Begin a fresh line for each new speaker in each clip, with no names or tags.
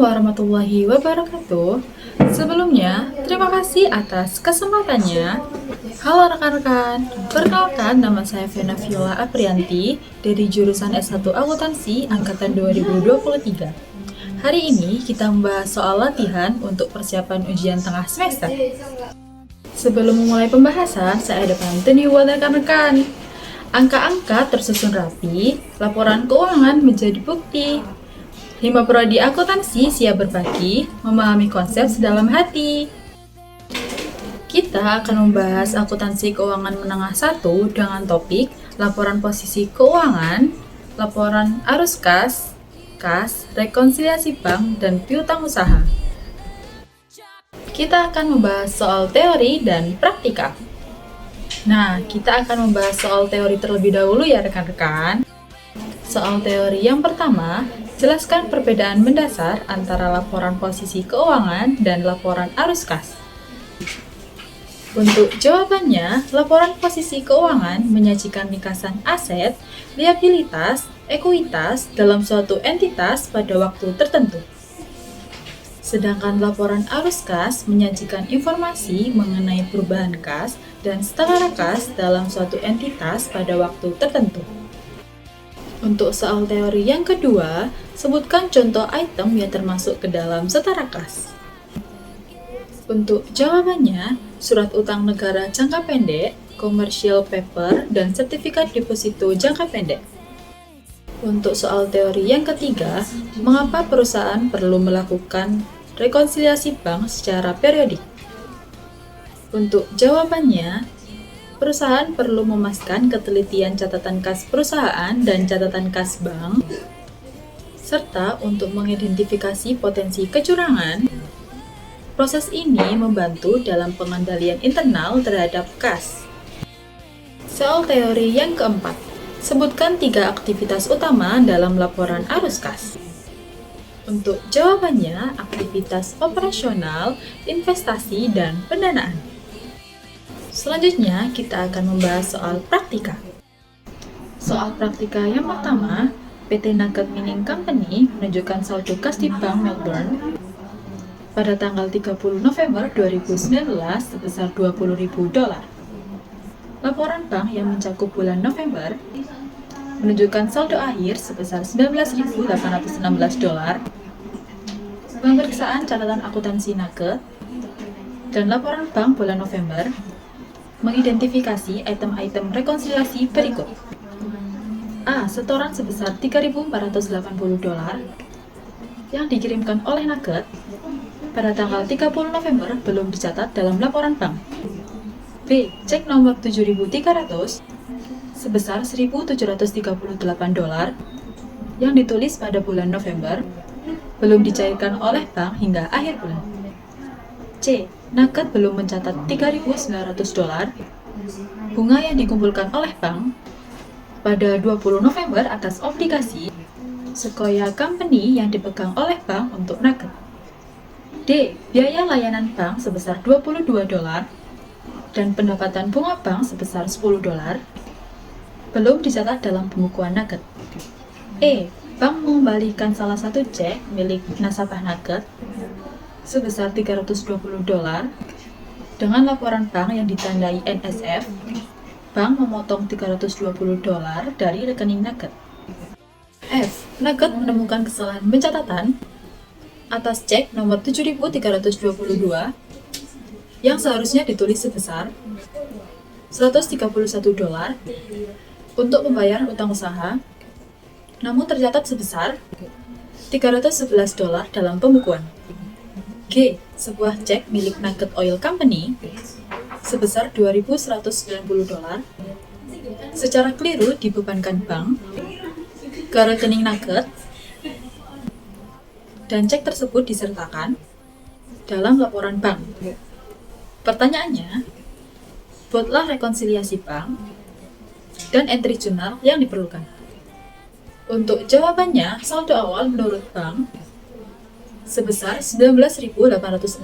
warahmatullahi wabarakatuh. Sebelumnya, terima kasih atas kesempatannya. Halo rekan-rekan, perkenalkan nama saya Vena Viola Aprianti dari jurusan S1 Akuntansi Angkatan 2023. Hari ini kita membahas soal latihan untuk persiapan ujian tengah semester. Sebelum memulai pembahasan, saya ada pantun nih buat rekan-rekan. Angka-angka tersusun rapi, laporan keuangan menjadi bukti. 5 prodi akuntansi siap berbagi, memahami konsep sedalam hati. Kita akan membahas akuntansi keuangan menengah 1 dengan topik laporan posisi keuangan, laporan arus kas, rekonsiliasi bank, dan piutang usaha. Kita akan membahas soal teori dan praktika. Nah, kita akan membahas soal teori terlebih dahulu ya rekan-rekan. Soal teori yang pertama, jelaskan perbedaan mendasar antara laporan posisi keuangan dan laporan arus kas. Untuk jawabannya, laporan posisi keuangan menyajikan ringkasan aset, liabilitas, ekuitas dalam suatu entitas pada waktu tertentu. Sedangkan laporan arus kas menyajikan informasi mengenai perubahan kas dan setara kas dalam suatu entitas pada waktu tertentu. Untuk soal teori yang kedua, sebutkan contoh item yang termasuk ke dalam setara kas. Untuk jawabannya, surat utang negara jangka pendek, commercial paper, dan sertifikat deposito jangka pendek. Untuk soal teori yang ketiga, mengapa perusahaan perlu melakukan rekonsiliasi bank secara periodik? Untuk jawabannya, perusahaan perlu memastikan ketelitian catatan kas perusahaan dan catatan kas bank, serta untuk mengidentifikasi potensi kecurangan. Proses ini membantu dalam pengendalian internal terhadap kas. Soal teori yang keempat, sebutkan 3 aktivitas utama dalam laporan arus kas. Untuk jawabannya, aktivitas operasional, investasi, dan pendanaan. Selanjutnya, kita akan membahas soal praktika. Soal praktika yang pertama, PT Nugget Mining Company menunjukkan saldo kas di Bank Melbourne pada tanggal 30 November 2019 sebesar $20.000. Laporan bank yang mencakup bulan November menunjukkan saldo akhir sebesar $19.816. Pemeriksaan catatan akuntansi Nugget dan laporan bank bulan November mengidentifikasi item-item rekonsiliasi berikut. A. Setoran sebesar $3.480 yang dikirimkan oleh Nugget pada tanggal 30 November belum dicatat dalam laporan bank. B. Cek nomor 7.300 sebesar $1.738 yang ditulis pada bulan November belum dicairkan oleh bank hingga akhir bulan. C. Nugget belum mencatat $3.900 bunga yang dikumpulkan oleh bank pada 20 November atas obligasi Sequoia Company yang dipegang oleh bank untuk Nugget. D. Biaya layanan bank sebesar $22 dan pendapatan bunga bank sebesar $10 belum dicatat dalam pembukuan Nugget. E. Bank mengembalikan salah satu cek milik nasabah Nugget sebesar $320 dengan laporan bank yang ditandai NSF. Bank memotong $320 dari rekening Nugget. F. Nugget menemukan kesalahan pencatatan atas cek nomor 7.322 yang seharusnya ditulis sebesar $131 untuk pembayaran utang usaha, namun tercatat sebesar $311 dalam pembukuan. G. Sebuah cek milik Nugget Oil Company sebesar $2.190 secara keliru dibebankan bank ke rekening Nugget dan cek tersebut disertakan dalam laporan bank. Pertanyaannya, buatlah rekonsiliasi bank dan entry jurnal yang diperlukan. Untuk jawabannya, saldo awal menurut bank sebesar $19.816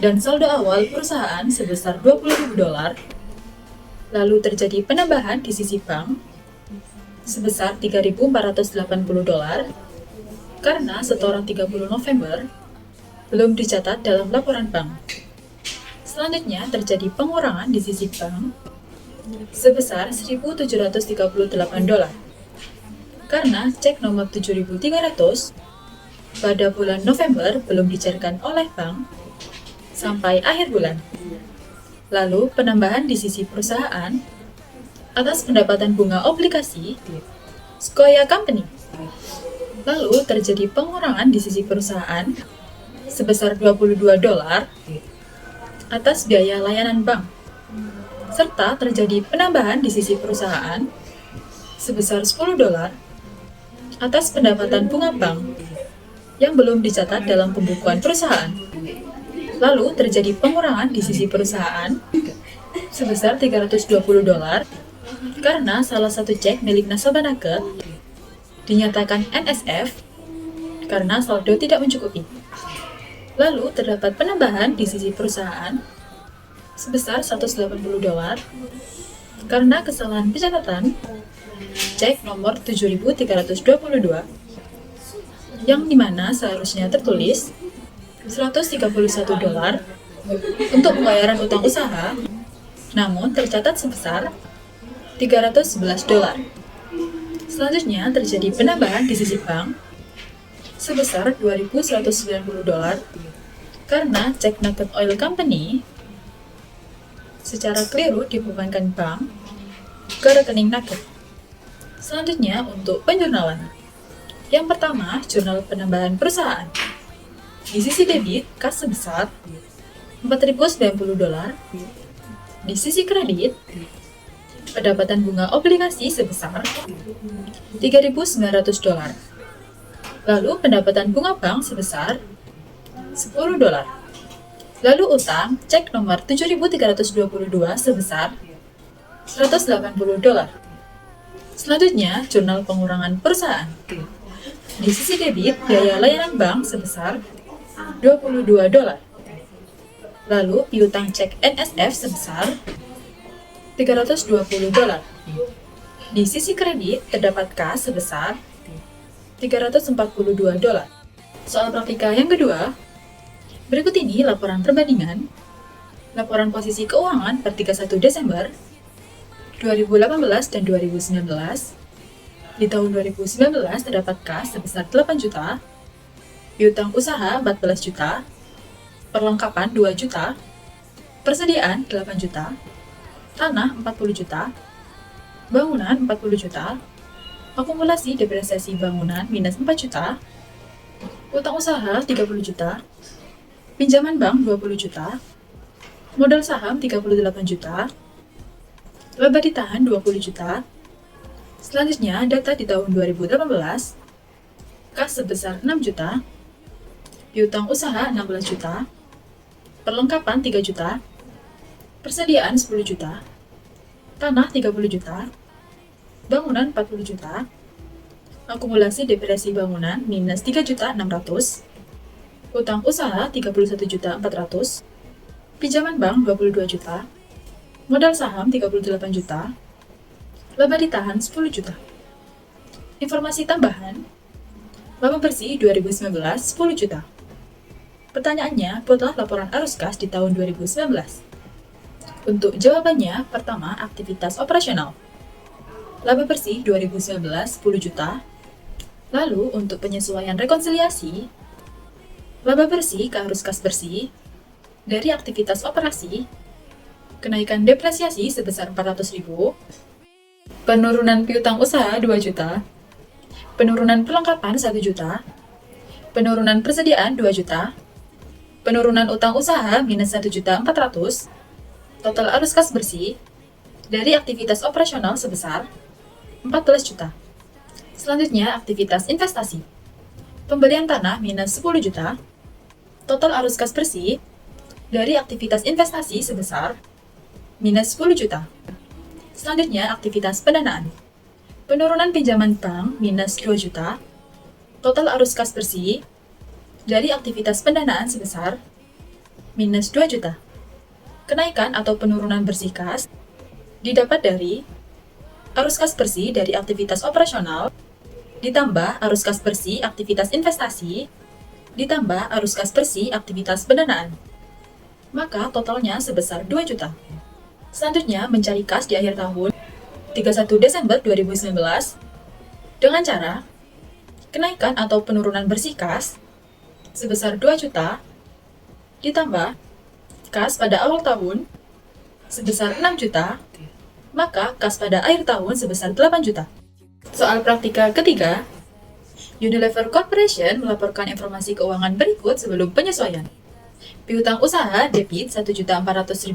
dan saldo awal perusahaan sebesar $20.000. Lalu terjadi penambahan di sisi bank sebesar $3.480 karena setoran 30 November belum dicatat dalam laporan bank. Selanjutnya terjadi pengurangan di sisi bank sebesar $1.738 karena cek nomor 7.300 pada bulan November belum dicairkan oleh bank sampai akhir bulan. Lalu penambahan di sisi perusahaan atas pendapatan bunga obligasi Sequoia Company. Lalu terjadi pengurangan di sisi perusahaan sebesar $22 atas biaya layanan bank, serta terjadi penambahan di sisi perusahaan sebesar $10 atas pendapatan bunga bank yang belum dicatat dalam pembukuan perusahaan. Lalu terjadi pengurangan di sisi perusahaan sebesar $320 karena salah satu cek milik nasabah nugget dinyatakan NSF karena saldo tidak mencukupi. Lalu terdapat penambahan di sisi perusahaan sebesar $180 karena kesalahan pencatatan cek nomor 7.322 yang dimana seharusnya tertulis $131 untuk pembayaran utang usaha, namun tercatat sebesar $311. Selanjutnya terjadi penambahan di sisi bank sebesar $2.190 karena cek Nugget Oil Company secara keliru dibebankan bank ke rekening Nugget. Selanjutnya untuk penjurnalan. Yang pertama, jurnal penambahan perusahaan. Di sisi debit, kas sebesar $4.090. Di sisi kredit, pendapatan bunga obligasi sebesar $3.900. Lalu pendapatan bunga bank sebesar $10. Lalu utang cek nomor 7.322 sebesar $180. Selanjutnya, jurnal pengurangan perusahaan. Di sisi debit, biaya layanan bank sebesar $22. Lalu piutang cek NSF sebesar $320. Di sisi kredit, terdapat kas sebesar $342. Soal praktika yang kedua, berikut ini laporan perbandingan laporan posisi keuangan per 31 Desember 2018 dan 2019. Di tahun 2019 terdapat kas sebesar 8 juta, piutang usaha 14 juta, perlengkapan 2 juta, persediaan 8 juta, tanah 40 juta, bangunan 40 juta, akumulasi depresiasi bangunan minus 4 juta, utang usaha 30 juta, pinjaman bank 20 juta, modal saham 38 juta, laba ditahan 20 juta. Selanjutnya, data di tahun 2018, kas sebesar 6 juta, piutang usaha 16 juta, perlengkapan 3 juta, persediaan 10 juta, tanah 30 juta, bangunan 40 juta, akumulasi depresi bangunan minus 3.600.000, utang usaha 31.400.000, pinjaman bank 22 juta, modal saham 38 juta, laba ditahan 10 juta. Informasi tambahan, laba bersih 2019 10 juta. Pertanyaannya, buatlah laporan arus kas di tahun 2019. Untuk jawabannya, pertama, aktivitas operasional. Laba bersih 2019 10 juta. Lalu, untuk penyesuaian rekonsiliasi, laba bersih ke arus kas bersih dari aktivitas operasi, kenaikan depresiasi sebesar 400.000, penurunan piutang usaha 2 juta, penurunan perlengkapan 1 juta, penurunan persediaan 2 juta, penurunan utang usaha minus 1.400.000, total arus kas bersih dari aktivitas operasional sebesar 14 juta. Selanjutnya, aktivitas investasi. Pembelian tanah minus 10 juta, total arus kas bersih dari aktivitas investasi sebesar minus 10 juta. Selanjutnya, aktivitas pendanaan. Penurunan pinjaman bank minus 2 juta, total arus kas bersih dari aktivitas pendanaan sebesar minus 2 juta. Kenaikan atau penurunan bersih kas didapat dari arus kas bersih dari aktivitas operasional ditambah arus kas bersih aktivitas investasi, ditambah arus kas bersih aktivitas pendanaan. Maka totalnya sebesar 2 juta. Selanjutnya mencari kas di akhir tahun 31 Desember 2019 dengan cara kenaikan atau penurunan bersih kas sebesar 2 juta ditambah kas pada awal tahun sebesar 6 juta, maka kas pada akhir tahun sebesar 8 juta. Soal praktika ketiga, Unilever Corporation melaporkan informasi keuangan berikut sebelum penyesuaian. Piutang usaha debit $1.400.000,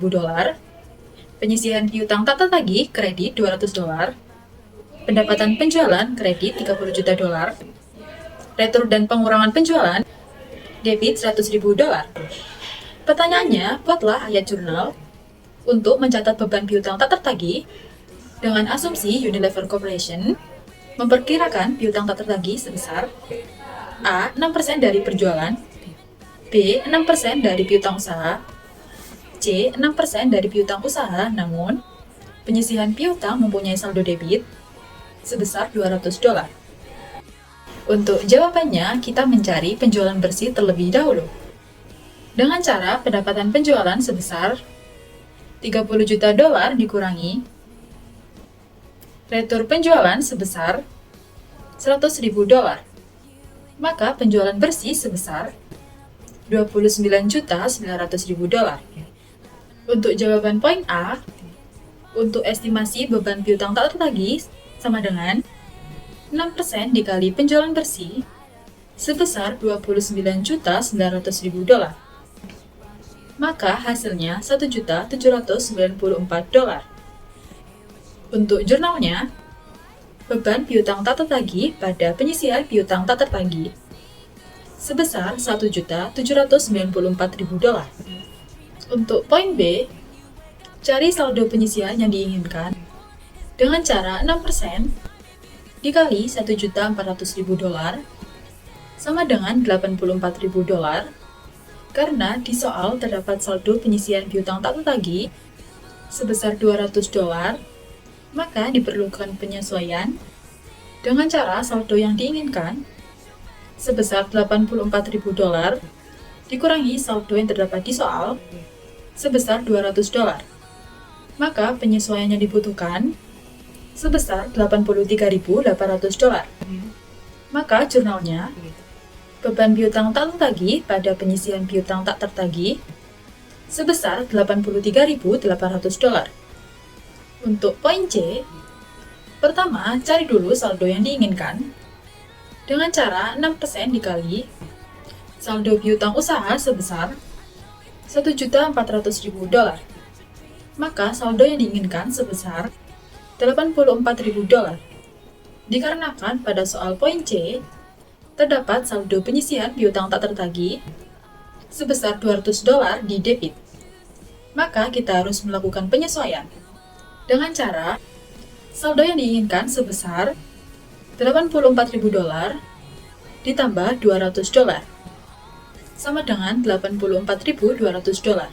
penyisihan piutang tak tertagih kredit $200, pendapatan penjualan kredit $30 juta, retur dan pengurangan penjualan debit $100.000. Pertanyaannya, buatlah ayat jurnal untuk mencatat beban piutang tak tertagih dengan asumsi Unilever Corporation memperkirakan piutang tak tertagih sebesar A. 6% dari penjualan, B. 6% dari piutang usaha, C. 6% dari piutang usaha namun penyisihan piutang mempunyai saldo debit sebesar $200. Untuk jawabannya, kita mencari penjualan bersih terlebih dahulu dengan cara pendapatan penjualan sebesar $30 juta dikurangi retur penjualan sebesar $100.000, maka penjualan bersih sebesar $29.900.000. Untuk jawaban poin A, untuk estimasi beban piutang tak tertagih sama dengan 6% dikali penjualan bersih sebesar $29.900.000. Maka hasilnya $1.794. Untuk jurnalnya, beban piutang tak tertagih pada penyisihan piutang tak tertagih sebesar $1.794.000. Untuk poin B, cari saldo penyisihan yang diinginkan dengan cara 6% dikali $1.400.000 sama dengan $84.000. Karena di soal terdapat saldo penyisihan piutang tak tertagih sebesar $200, maka diperlukan penyesuaian dengan cara saldo yang diinginkan sebesar $84.000 dikurangi saldo yang terdapat di soal sebesar $200. Maka penyesuaian yang dibutuhkan sebesar $83.800. Maka jurnalnya, beban piutang tak tertagih pada penyisihan piutang tak tertagih sebesar $83.800. Untuk poin C, pertama cari dulu saldo yang diinginkan dengan cara 6% dikali saldo piutang usaha sebesar $1.400.000. Maka saldo yang diinginkan sebesar $84.000. Dikarenakan pada soal poin C, terdapat saldo penyisihan piutang tak tertagih sebesar $200 di debit. Maka kita harus melakukan penyesuaian dengan cara saldo yang diinginkan sebesar $84.000 ditambah $200 sama dengan $84.200.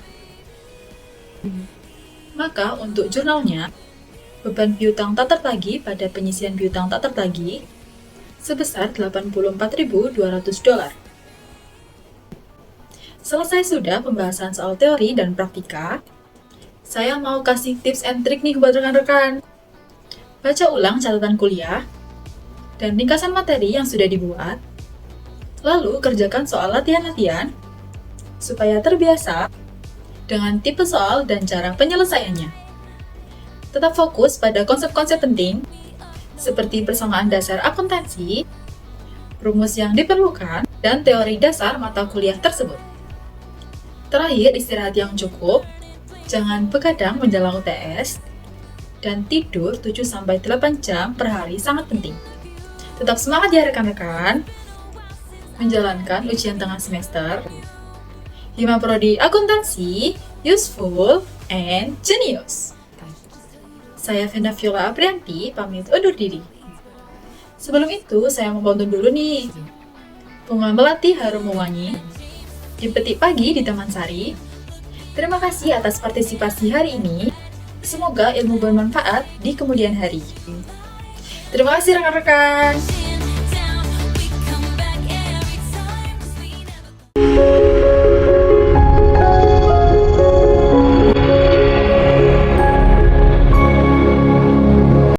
Maka untuk jurnalnya, beban piutang tak tertagih pada penyisihan piutang tak tertagih sebesar $84.200. Selesai sudah pembahasan soal teori dan praktika. Saya mau kasih tips and trik nih buat rekan-rekan. Baca ulang catatan kuliah dan ringkasan materi yang sudah dibuat. Lalu kerjakan soal latihan-latihan supaya terbiasa dengan tipe soal dan cara penyelesaiannya. Tetap fokus pada konsep-konsep penting seperti persamaan dasar akuntansi, rumus yang diperlukan, dan teori dasar mata kuliah tersebut. Terakhir, istirahat yang cukup, jangan begadang menjelang UTS, dan tidur 7-8 jam per hari sangat penting. Tetap semangat ya rekan-rekan menjalankan ujian tengah semester. Hima Prodi Akuntansi, useful and genius. Saya Venda Viola Aprianti, pamit undur diri. Sebelum itu, saya mau pantun dulu nih. Bunga melati harum mewangi, dipetik pagi di Taman Sari. Terima kasih atas partisipasi hari ini. Semoga ilmu bermanfaat di kemudian hari. Terima kasih rekan-rekan.